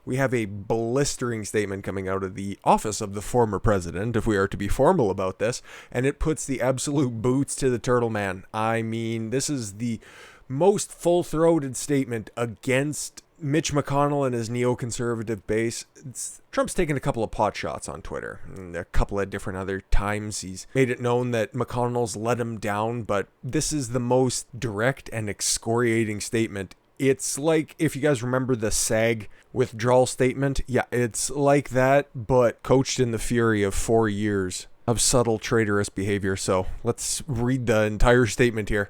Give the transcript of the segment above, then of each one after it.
we have a blistering statement coming out of the office of the former president, if we are to be formal about this, and it puts the absolute boots to the turtle man. I mean, this is the most full-throated statement against Mitch McConnell and his neoconservative base. Trump's taken a couple of pot shots on Twitter. A couple of different other times he's made it known that McConnell's let him down, but this is the most direct and excoriating statement. It's like, if you guys remember the SAG withdrawal statement, yeah, it's like that, but coached in the fury of 4 years of subtle traitorous behavior. So let's read the entire statement here.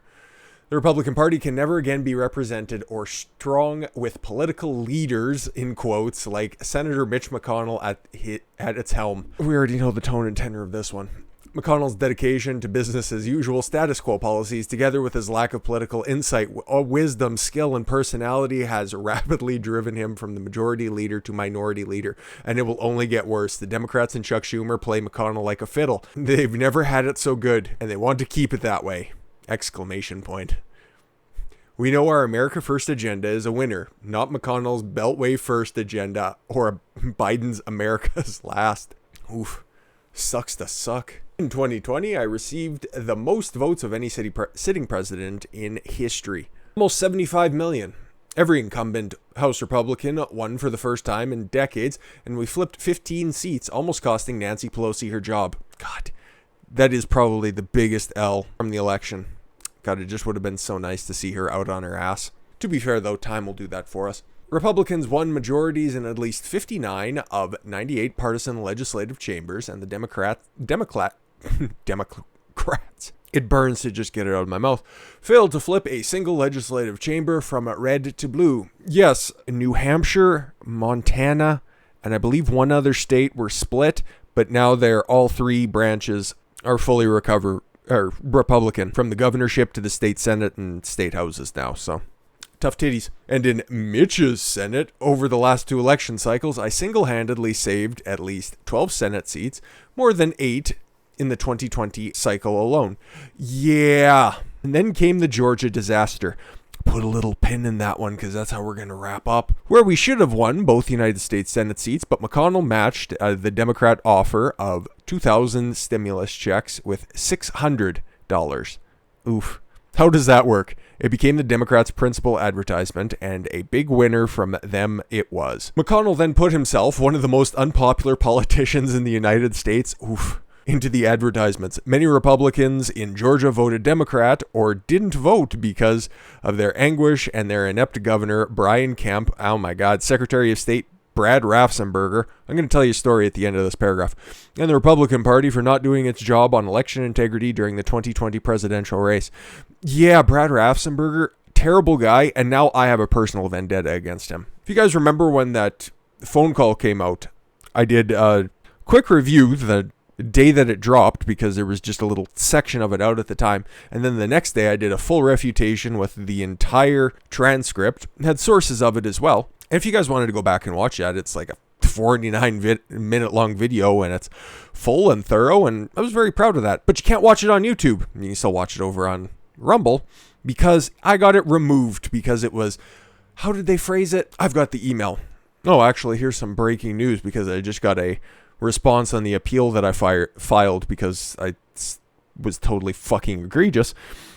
The Republican Party can never again be represented or strong with political leaders, in quotes, like Senator Mitch McConnell at its helm. We already know the tone and tenor of this one. McConnell's dedication to business as usual status quo policies, together with his lack of political insight, wisdom, skill, and personality, has rapidly driven him from the majority leader to minority leader, and it will only get worse. The Democrats and Chuck Schumer play McConnell like a fiddle. They've never had it so good, and they want to keep it that way! Exclamation point. We know our America First agenda is a winner, not McConnell's Beltway First agenda or Biden's America's Last. Oof. Sucks to suck. In 2020, I received the most votes of any sitting president in history. Almost 75 million. Every incumbent House Republican won for the first time in decades, and we flipped 15 seats, almost costing Nancy Pelosi her job. God, that is probably the biggest L from the election. God, it just would have been so nice to see her out on her ass. To be fair, though, time will do that for us. Republicans won majorities in at least 59 of 98 partisan legislative chambers, and the Democrats, it burns to just get it out of my mouth, failed to flip a single legislative chamber from red to blue. Yes, New Hampshire, Montana, and I believe one other state were split, but now they're all three branches are fully Republican, from the governorship to the state senate and state houses now, so tough titties. And in Mitch's Senate, over the last two election cycles, I single-handedly saved at least 12 Senate seats, more than 8 in the 2020 cycle alone. Yeah. And then came the Georgia disaster. Put a little pin in that one because that's how we're going to wrap up. Where we should have won both United States Senate seats, but McConnell matched the Democrat offer of 2,000 stimulus checks with $600. Oof. How does that work? It became the Democrats' principal advertisement, and a big winner from them it was. McConnell then put himself, one of the most unpopular politicians in the United States, into the advertisements. Many Republicans in Georgia voted Democrat or didn't vote because of their anguish and their inept governor, Brian Kemp. Oh my God, Secretary of State Brad Raffensperger. I'm going to tell you a story at the end of this paragraph. And the Republican Party for not doing its job on election integrity during the 2020 presidential race. Yeah, Brad Raffensperger, terrible guy, and now I have a personal vendetta against him. If you guys remember when that phone call came out, I did a quick review the day that it dropped because there was just a little section of it out at the time, and then the next day I did a full refutation with the entire transcript, had sources of it as well. And if you guys wanted to go back and watch that, it's like a 49-minute long video, and it's full and thorough, and I was very proud of that. But you can't watch it on YouTube. You can still watch it over on Rumble, because I got it removed because it was, how did they phrase it? I've got the email. Oh, actually, here's some breaking news, because I just got a response on the appeal that I filed because I was totally fucking egregious.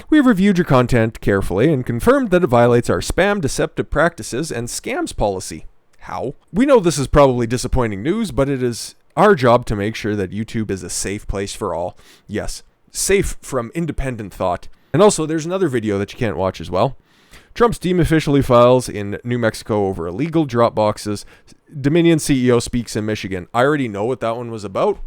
We have reviewed your content carefully and confirmed that it violates our spam, deceptive practices, and scams policy. How? We know this is probably disappointing news, but it is our job to make sure that YouTube is a safe place for all. Yes, safe from independent thought. And also, there's another video that you can't watch as well. Trump's team officially files in New Mexico over illegal drop boxes. Dominion CEO speaks in Michigan. I already know what that one was about.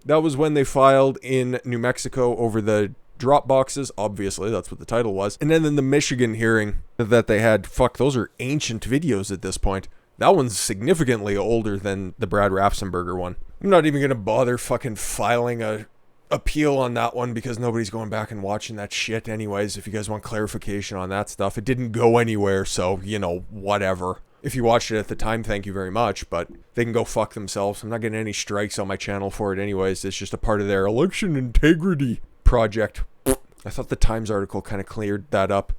That was when they filed in New Mexico over the drop boxes. Obviously, that's what the title was. And then in the Michigan hearing that they had, those are ancient videos at this point. That one's significantly older than the Brad Raffensperger one. I'm not even going to bother fucking filing a appeal on that one because nobody's going back and watching that shit anyways. If you guys want clarification on that stuff, it didn't go anywhere, so, whatever. If you watched it at the time, thank you very much, but they can go fuck themselves. I'm not getting any strikes on my channel for it anyways. It's just a part of their election integrity project. I thought the Times article kind of cleared that up.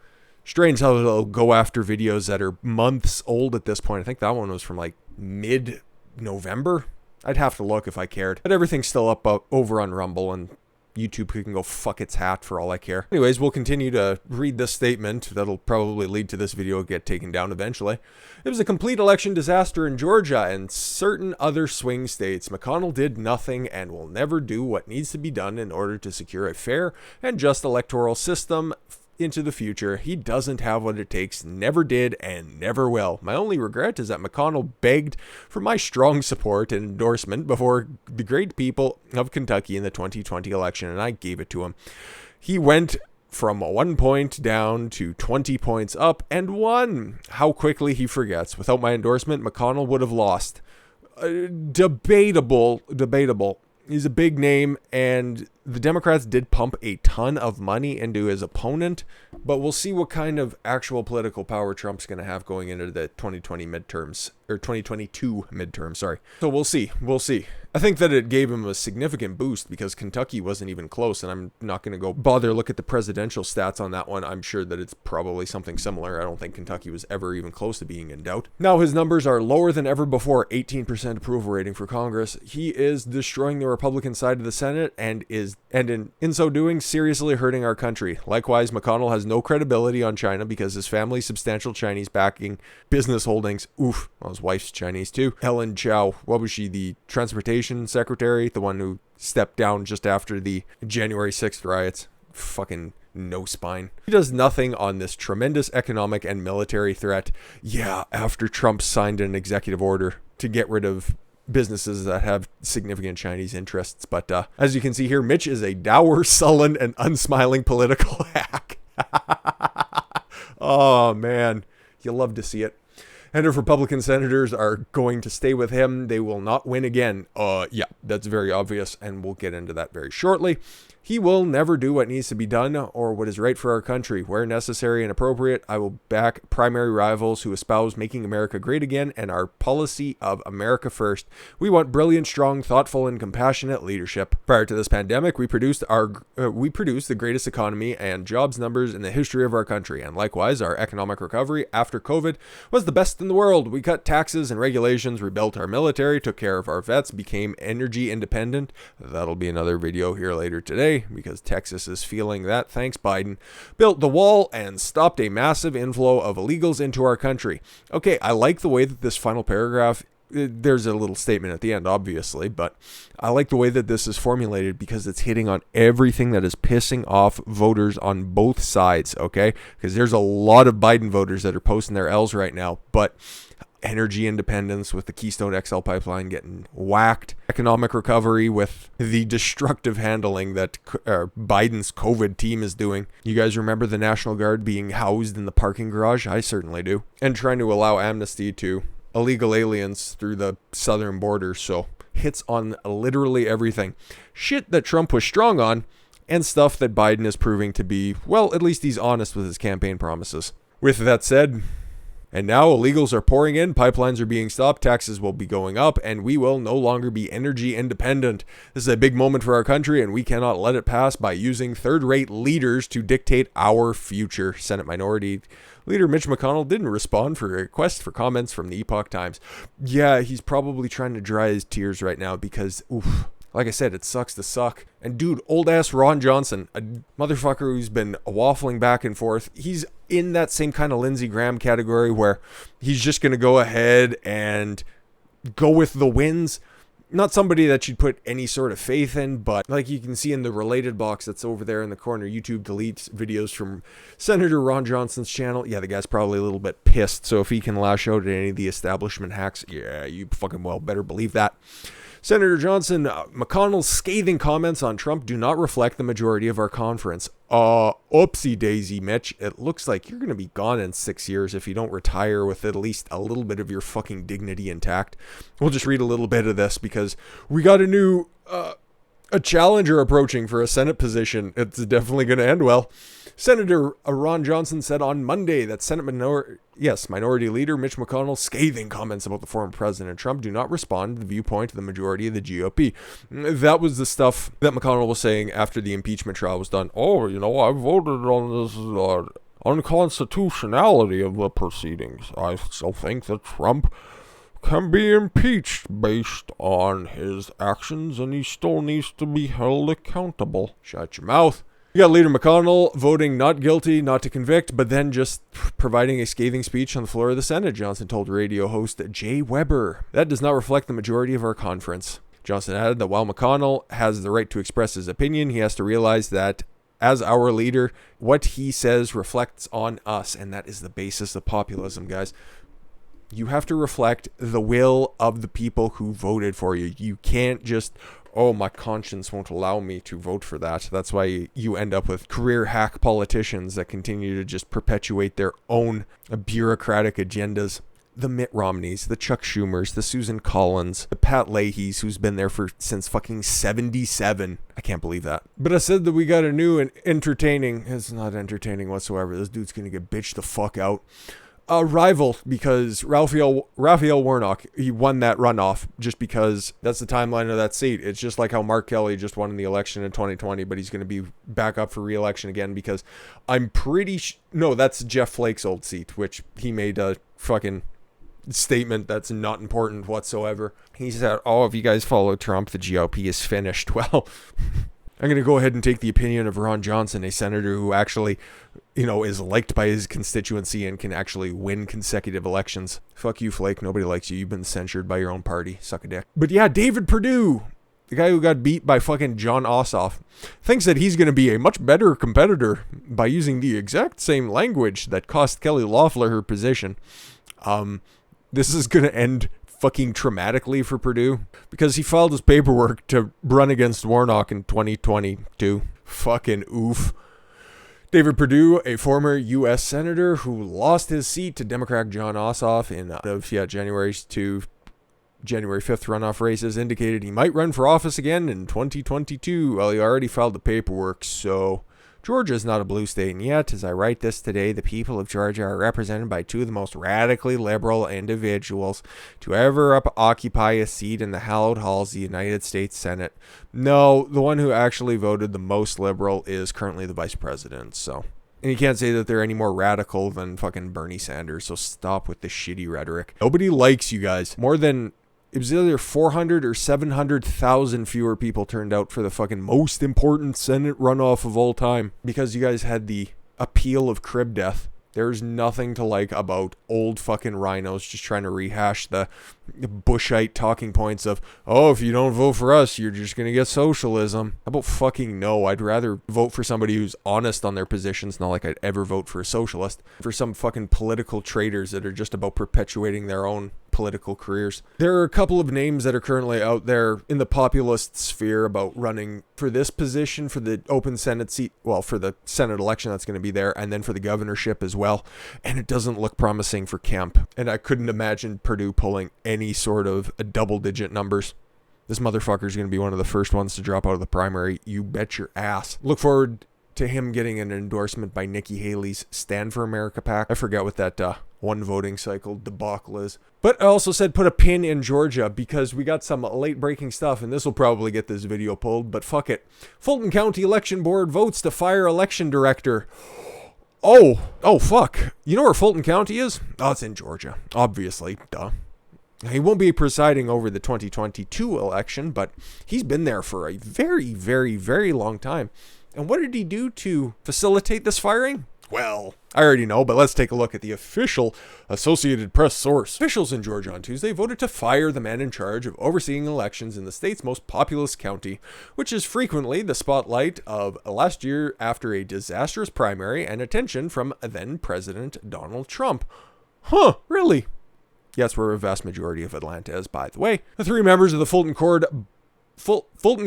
Strange how they'll go after videos that are months old at this point. I think that one was from like mid-November. I'd have to look if I cared. But everything's still up over on Rumble, and YouTube can go fuck its hat for all I care. Anyways, we'll continue to read this statement that'll probably lead to this video get taken down eventually. It was a complete election disaster in Georgia and certain other swing states. McConnell did nothing and will never do what needs to be done in order to secure a fair and just electoral system into the future. He doesn't have what it takes, never did, and never will. My only regret is that McConnell begged for my strong support and endorsement before the great people of Kentucky in the 2020 election, and I gave it to him. He went from 1 point down to 20 points up and won. How quickly he forgets. Without my endorsement, McConnell would have lost. Debatable. He's a big name, and the Democrats did pump a ton of money into his opponent, but we'll see what kind of actual political power Trump's going to have going into the 2020 midterms, or 2022 midterms, sorry. So we'll see. I think that it gave him a significant boost because Kentucky wasn't even close, and I'm not going to go bother look at the presidential stats on that one. I'm sure that it's probably something similar. I don't think Kentucky was ever even close to being in doubt. Now his numbers are lower than ever before, 18% approval rating for Congress. He is destroying the Republican side of the Senate and in so doing seriously hurting our country. Likewise, McConnell has no credibility on China because his family's substantial Chinese backing business holdings. Oof, well, his wife's Chinese too. Helen Chow, what was she, the transportation secretary, the one who stepped down just after the January 6th riots? Fucking no spine. He does nothing on this tremendous economic and military threat. Yeah, after Trump signed an executive order to get rid of businesses that have significant Chinese interests. But as you can see here, Mitch is a dour, sullen, and unsmiling political hack. Oh, man. You'll love to see it. And if Republican senators are going to stay with him, they will not win again. Yeah, that's very obvious, and we'll get into that very shortly. He will never do what needs to be done or what is right for our country. Where necessary and appropriate, I will back primary rivals who espouse making America great again and our policy of America first. We want brilliant, strong, thoughtful, and compassionate leadership. Prior to this pandemic, we produced the greatest economy and jobs numbers in the history of our country, and likewise, our economic recovery after COVID was the best in the world. We cut taxes and regulations, rebuilt our military, took care of our vets, became energy independent. That'll be another video here later today, because Texas is feeling that, thanks Biden, built the wall and stopped a massive inflow of illegals into our country. Okay, I like the way that this final paragraph, there's a little statement at the end, obviously, but I like the way that this is formulated because it's hitting on everything that is pissing off voters on both sides, okay? Because there's a lot of Biden voters that are posting their L's right now, but energy independence with the Keystone XL pipeline getting whacked, economic recovery with the destructive handling that Biden's COVID team is doing. You guys remember the National Guard being housed in the parking garage? I certainly do. And trying to allow amnesty to illegal aliens through the southern border. So hits on literally everything. Shit that Trump was strong on, and stuff that Biden is proving to be, well, at least he's honest with his campaign promises. With that said, and now illegals are pouring in, pipelines are being stopped, taxes will be going up, and we will no longer be energy independent. This is a big moment for our country, and we cannot let it pass by using third-rate leaders to dictate our future. Senate Minority Leader Mitch McConnell didn't respond for a request for comments from the Epoch Times. Yeah, he's probably trying to dry his tears right now because, oof, like I said, it sucks to suck. And dude, old-ass Ron Johnson, a motherfucker who's been waffling back and forth, he's in that same kind of Lindsey Graham category where he's just going to go ahead and go with the wins. Not somebody that you'd put any sort of faith in, but like you can see in the related box that's over there in the corner, YouTube deletes videos from Senator Ron Johnson's channel. Yeah, the guy's probably a little bit pissed, so if he can lash out at any of the establishment hacks, yeah, you fucking well better believe that. Senator Johnson, McConnell's scathing comments on Trump do not reflect the majority of our conference. Oopsie daisy, Mitch. It looks like you're going to be gone in 6 years if you don't retire with at least a little bit of your fucking dignity intact. We'll just read a little bit of this because we got a new a challenger approaching for a Senate position. It's definitely going to end well. Senator Ron Johnson said on Monday that Minority Leader Mitch McConnell's scathing comments about the former President Trump do not respond to the viewpoint of the majority of the GOP. That was the stuff that McConnell was saying after the impeachment trial was done. Oh, I voted on this unconstitutionality of the proceedings. I still think that Trump can be impeached based on his actions, and he still needs to be held accountable. Shut your mouth. You got Leader McConnell voting not guilty, not to convict, but then just providing a scathing speech on the floor of the Senate, Johnson told radio host Jay Weber. That does not reflect the majority of our conference. Johnson added that while McConnell has the right to express his opinion, he has to realize that as our leader, what he says reflects on us, and that is the basis of populism, guys. You have to reflect the will of the people who voted for you. You can't just, oh, my conscience won't allow me to vote for that. That's why you end up with career hack politicians that continue to just perpetuate their own bureaucratic agendas. The Mitt Romneys, the Chuck Schumers, the Susan Collins, the Pat Leahy's, who's been there since fucking 77. I can't believe that. But I said that we got a new and entertaining, it's not entertaining whatsoever. This dude's gonna get bitched the fuck out. A rival, because Raphael Warnock, he won that runoff just because that's the timeline of that seat. It's just like how Mark Kelly just won the election in 2020, but he's going to be back up for re-election again because I'm pretty no, that's Jeff Flake's old seat, which he made a fucking statement that's not important whatsoever. He said, oh, if you guys follow Trump, the GOP is finished. Well, I'm going to go ahead and take the opinion of Ron Johnson, a senator who actually, is liked by his constituency and can actually win consecutive elections. Fuck you, Flake. Nobody likes you. You've been censured by your own party. Suck a dick. But yeah, David Purdue, the guy who got beat by fucking John Ossoff, thinks that he's going to be a much better competitor by using the exact same language that cost Kelly Loeffler her position. This is going to end fucking traumatically for Perdue because he filed his paperwork to run against Warnock in 2022. Fucking oof. David Purdue, a former U.S. senator who lost his seat to Democrat John Ossoff in January 5th runoff races, indicated he might run for office again in 2022. Well, he already filed the paperwork, so Georgia is not a blue state, and yet, as I write this today, the people of Georgia are represented by two of the most radically liberal individuals to ever occupy a seat in the hallowed halls of the United States Senate. No, the one who actually voted the most liberal is currently the vice president, so. And you can't say that they're any more radical than fucking Bernie Sanders, so stop with the shitty rhetoric. Nobody likes you guys. It was either 400 or 700,000 fewer people turned out for the fucking most important Senate runoff of all time because you guys had the appeal of crib death. There's nothing to like about old fucking rhinos just trying to rehash the Bushite talking points of, oh, if you don't vote for us, you're just going to get socialism. How about fucking no? I'd rather vote for somebody who's honest on their positions, not like I'd ever vote for a socialist, for some fucking political traitors that are just about perpetuating their own political careers. There are a couple of names that are currently out there in the populist sphere about running for this position, for the open Senate seat, well, for the Senate election that's going to be there, and then for the governorship as well. And it doesn't look promising for Kemp. And I couldn't imagine Perdue pulling any sort of double-digit numbers. This motherfucker's going to be one of the first ones to drop out of the primary. You bet your ass. Look forward to him getting an endorsement by Nikki Haley's Stand for America PAC. I forget what that one voting cycle debacle is. But I also said put a pin in Georgia because we got some late breaking stuff, and this will probably get this video pulled, but fuck it. Fulton County Election Board votes to fire election director. Oh, fuck. You know where Fulton County is? Oh, it's in Georgia. Obviously, duh. He won't be presiding over the 2022 election, but he's been there for a very, very, very long time. And what did he do to facilitate this firing? Well, I already know, but let's take a look at the official Associated Press source. Officials in Georgia on Tuesday voted to fire the man in charge of overseeing elections in the state's most populous county, which is frequently the spotlight of last year after a disastrous primary and attention from then-President Donald Trump. Huh, really? Yes, where a vast majority of Atlanta is, by the way. The three members of the Fulton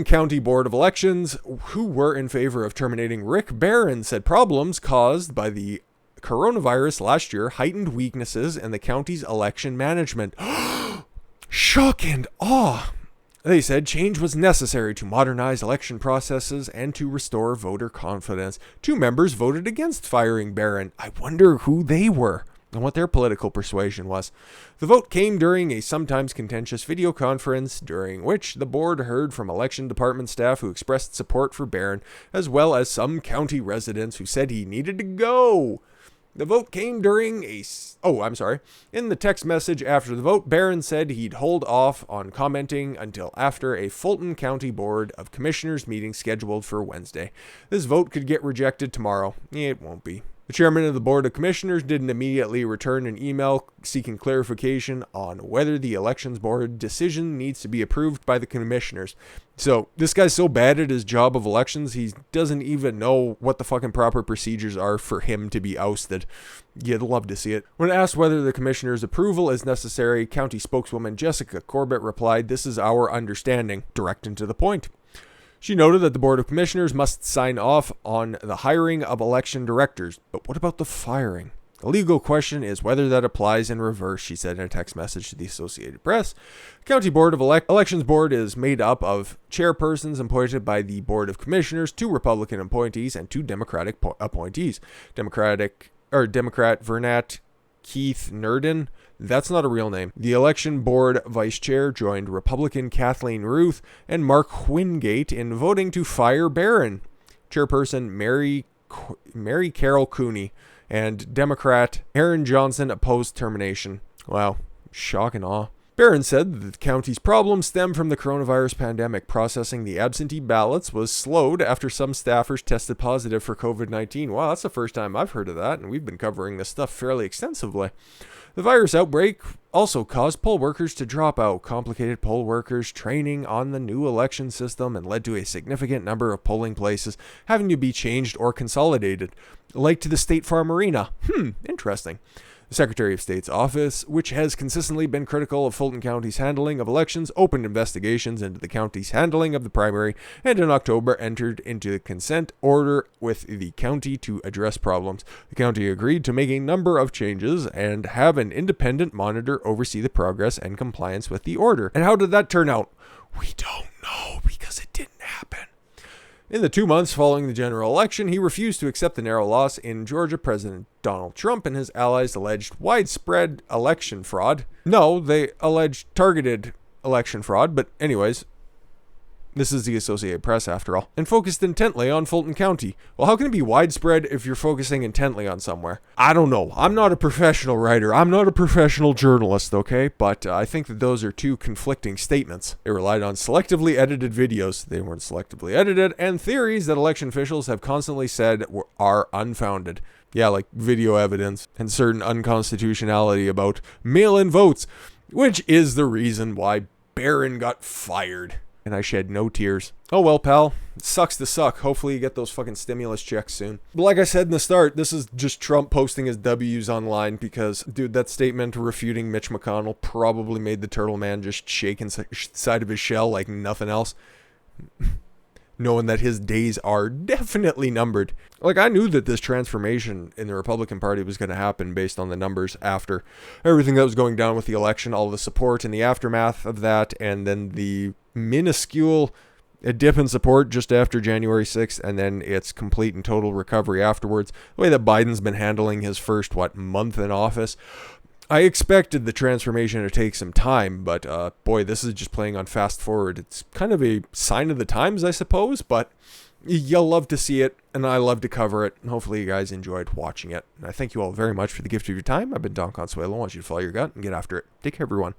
County Board of Elections who were in favor of terminating Rick Barron said problems caused by the coronavirus last year heightened weaknesses in the county's election management. Shock and awe. They said change was necessary to modernize election processes and to restore voter confidence. Two members voted against firing Barron. I wonder who they were and what their political persuasion was. The vote came during a sometimes contentious video conference, during which the board heard from election department staff who expressed support for Barron, as well as some county residents who said he needed to go. The vote came during In the text message after the vote, Barron said he'd hold off on commenting until after a Fulton County Board of Commissioners meeting scheduled for Wednesday. This vote could get rejected tomorrow. It won't be. The chairman of the Board of Commissioners didn't immediately return an email seeking clarification on whether the Elections Board decision needs to be approved by the commissioners. So, this guy's so bad at his job of elections, he doesn't even know what the fucking proper procedures are for him to be ousted. You'd love to see it. When asked whether the commissioner's approval is necessary, county spokeswoman Jessica Corbett replied, "This is our understanding," direct and to the point. She noted that the Board of Commissioners must sign off on the hiring of election directors. But what about the firing? The legal question is whether that applies in reverse, she said in a text message to the Associated Press. The County Board of Elections Board is made up of chairpersons appointed by the Board of Commissioners, 2 Republican appointees, and 2 Democratic appointees. Democrat Vernat Keith Nurdin. That's not a real name. The election board vice chair joined Republican Kathleen Ruth and Mark Wingate in voting to fire Barron. Chairperson Mary Carol Cooney and Democrat Aaron Johnson opposed termination. Wow, shock and awe. Barron said that the county's problems stem from the coronavirus pandemic. Processing the absentee ballots was slowed after some staffers tested positive for COVID-19. Wow, that's the first time I've heard of that, and we've been covering this stuff fairly extensively. The virus outbreak also caused poll workers to drop out, complicated poll workers training on the new election system, and led to a significant number of polling places having to be changed or consolidated, like to the State Farm Arena. Interesting. The Secretary of State's office, which has consistently been critical of Fulton County's handling of elections, opened investigations into the county's handling of the primary, and in October entered into a consent order with the county to address problems. The county agreed to make a number of changes and have an independent monitor oversee the progress and compliance with the order. And how did that turn out? We don't know because it didn't happen. In the 2 months following the general election, he refused to accept the narrow loss in Georgia. President Donald Trump and his allies alleged widespread election fraud. No, they alleged targeted election fraud, but anyways, this is the Associated Press after all, and focused intently on Fulton County. Well, how can it be widespread if you're focusing intently on somewhere? I don't know. I'm not a professional writer. I'm not a professional journalist, okay? But I think that those are 2 conflicting statements. They relied on selectively edited videos. They weren't selectively edited, and theories that election officials have constantly said are unfounded. Yeah, like video evidence and certain unconstitutionality about mail-in votes, which is the reason why Barron got fired. And I shed no tears. Oh well, pal. It sucks to suck. Hopefully you get those fucking stimulus checks soon. But like I said in the start, this is just Trump posting his W's online because, dude, that statement refuting Mitch McConnell probably made the turtle man just shake inside of his shell like nothing else. Knowing that his days are definitely numbered. Like, I knew that this transformation in the Republican Party was going to happen based on the numbers after everything that was going down with the election, all the support in the aftermath of that, and then the minuscule dip in support just after January 6th, and then its complete and total recovery afterwards. The way that Biden's been handling his first, month in office. I expected the transformation to take some time, but boy, this is just playing on fast forward. It's kind of a sign of the times, I suppose, but you'll love to see it, and I love to cover it, and hopefully you guys enjoyed watching it. And I thank you all very much for the gift of your time. I've been Don Consuelo. I want you to follow your gut and get after it. Take care, everyone.